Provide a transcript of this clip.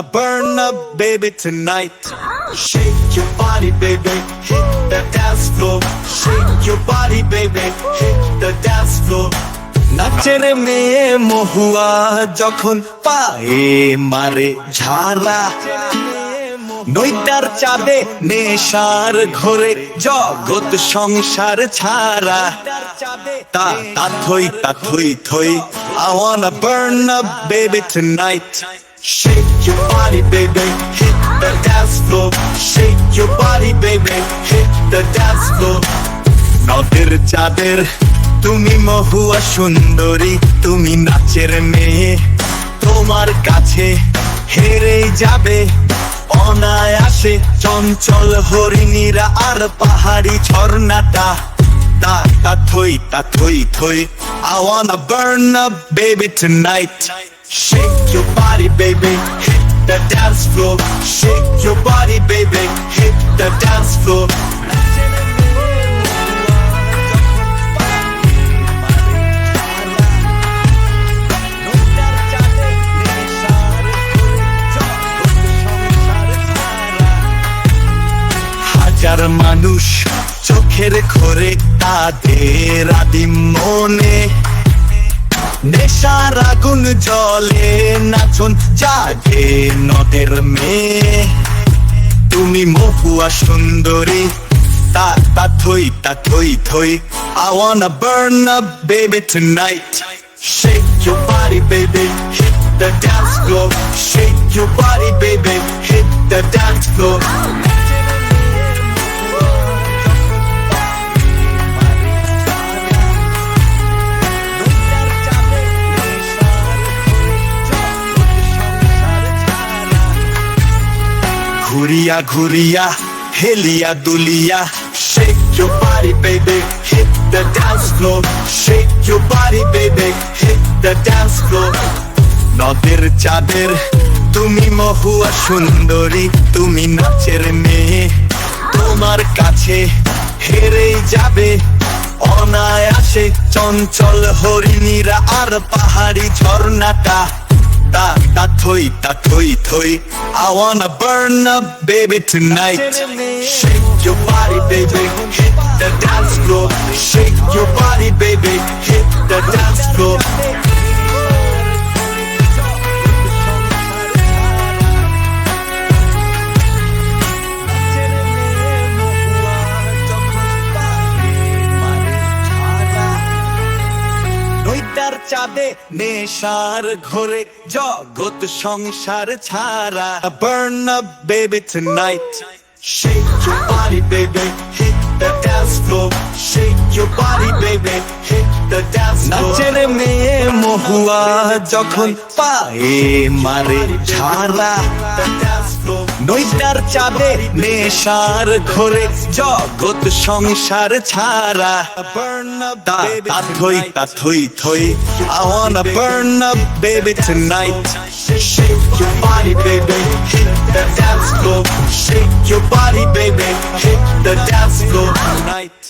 Burn up, baby, tonight. Shake your body, baby. Hit the dance floor. Shake your body, baby. Hit the dance floor. নাচের মেয়ে মহুয়া যখন পায়ে মারে ঝাড়া, নৈতার চাঁদে নেশার ঘরে জগৎ সংসার ছাড়া। তা থই থই I wanna burn up, baby, tonight. Shake your body, baby, hit the dance floor. Shake your body, baby, hit the dance floor. নদের চাঁদের তুমি মহুয়া সুন্দরী, তুমি নাচের মেয়ে, তোমার কাছে হেরে যাবে অনায়াসে চঞ্চল হরিণীরা আর পাহাড়ি ঝর্ণাটা। তা থই থই I wanna burn up, baby, tonight. Shake your body, baby, hit the dance floor. Shake your body, baby, hit the dance floor. হাজার মানুষ চোখের ঘরে তাদের আদিম মনে, নেশার আগুন জলে নাচন জাগে নদের মেয়ে। তুমি মহুয়া সুন্দরী, তা থই থই I wanna burn up, baby, tonight. Shake your body, baby, hit the dance floor. Shake your body, baby, hit the dance floor. ঘুরিয়া ঘুরিয়া হেলিয়া দুলিয়া shake your body, baby, hit the dance floor. Shake your body, baby, hit the dance floor. নদের চাঁদের তুমি মহুয়া সুন্দরী, তুমি নাচের মেয়ে, তোমার কাছে হেরে যাবে অনায়াসে চঞ্চল হরিণীরা আর পাহাড়ি ঝর্ণাটা। তা থই থই I wanna burn up, baby, tonight. Shake your body, baby, hit the dance floor. Shake your body, baby, hit the dance floor. নৈতার চাঁদে নেশার ঘরে জগৎ সংসার ছাড়া। Burn up, baby, tonight. Shake your body, baby, hit the dance floor. Shake your body, baby, hit the dance floor. নাচের মেয়ে মহুয়া যখন পায়ে মারে ঝাড়া, নৈতার চাঁদে নেশার ঘরে জগৎ সংসার ছাড়া। তা থই থই I wanna burn up, baby, tonight. Shake your body, baby, hit the dance floor. Shake your body, baby, hit the dance floor tonight.